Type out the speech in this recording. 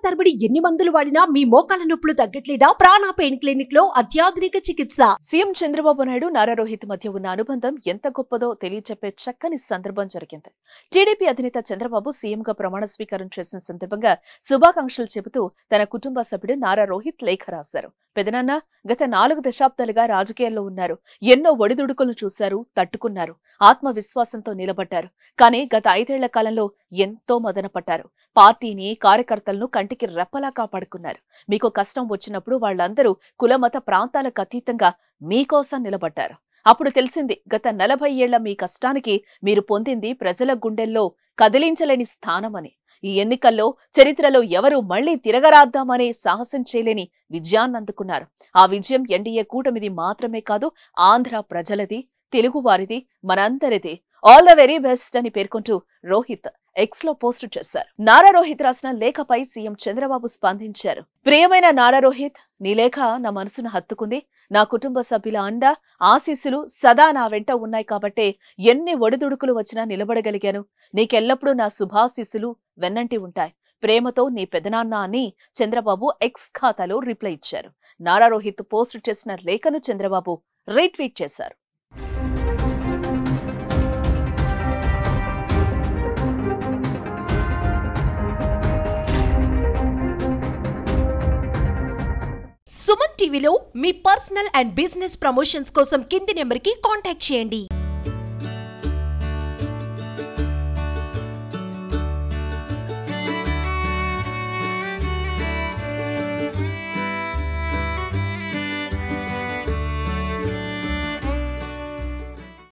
తరబడి ఎన్ని మందులు వాడినా మీ మోకాల నొప్పులు తగ్గట్లేదా? ప్రాణ పెయిన్ క్లినిక్ లో అత్యాధునిక చికిత్స. సీఎం చంద్రబాబు నాయుడు నారా రోహిత్ మధ్య ఉన్న అనుబంధం ఎంత గొప్పదో తెలియచెప్పే చక్కని సందర్భం జరిగింది. టీడీపీ అధినేత చంద్రబాబు సీఎంగా ప్రమాణ స్వీకారం చేసిన సందర్భంగా శుభాకాంక్షలు చెబుతూ తన కుటుంబ సభ్యుడు నారా రోహిత్ లేఖ రాశారు. పెదనాన్న గత 4 దశాబ్దాలుగా రాజకీయాల్లో ఉన్నారు. ఎన్నో ఒడిదుడుకులు చూశారు, తట్టుకున్నారు. ఆత్మవిశ్వాసంతో నిలబడ్డారు. కానీ గత 5 ఏళ్ల కాలంలో ఎంతో మదన పట్టారు. పార్టీని, కార్యకర్తలను కంటికి రెప్పలా కాపాడుకున్నారు. మీకు కష్టం వచ్చినప్పుడు వాళ్ళందరూ కులమత ప్రాంతాలకు అతీతంగా మీకోసం నిలబడ్డారు. అప్పుడు తెలిసింది గత 40 ఏళ్ల మీ కష్టానికి మీరు పొందింది ప్రజల గుండెల్లో కదిలించలేని స్థానమని. ఈ ఎన్నికల్లో చరిత్రలో ఎవరు మళ్లీ తిరగరాద్దామనే సాహసం చేయలేని విజయాన్నందుకున్నారు. ఆ విజయం ఎన్డీఏ కూటమిది మాత్రమే కాదు, ఆంధ్ర ప్రజలది, తెలుగువారిది, మనందరిది. ఆల్ ద వెరీ బెస్ట్ అని పేర్కొంటూ రోహిత్ ఎక్స్ లో పోస్టు చేశారు. నారా రోహిత్ రాసిన లేఖపై సీఎం చంద్రబాబు స్పందించారు. ప్రియమైన నారా రోహిత్, నీ లేఖ నా మనసును హత్తుకుంది. నా కుటుంబ సభ్యుల అండ, ఆశీస్సులు సదా నా వెంట ఉన్నాయి కాబట్టే ఎన్ని ఒడిదుడుకులు వచ్చినా నిలబడగలిగాను. నీకెల్లప్పుడూ నా శుభాశీస్సులు వెన్నంటి ఉంటాయి. ప్రేమతో నీ పెదనాన్న అని చంద్రబాబు ఎక్స్ ఖాతాలో రిప్లై ఇచ్చారు. నారా రోహిత్ పోస్టు చేసిన లేఖను చంద్రబాబు రీట్వీట్ చేశారు. సుమన్ టీవీలో మీ పర్సనల్ అండ్ బిజినెస్ ప్రమోషన్స్ కోసం కింది నెంబర్కి కాంటాక్ట్ చేయండి.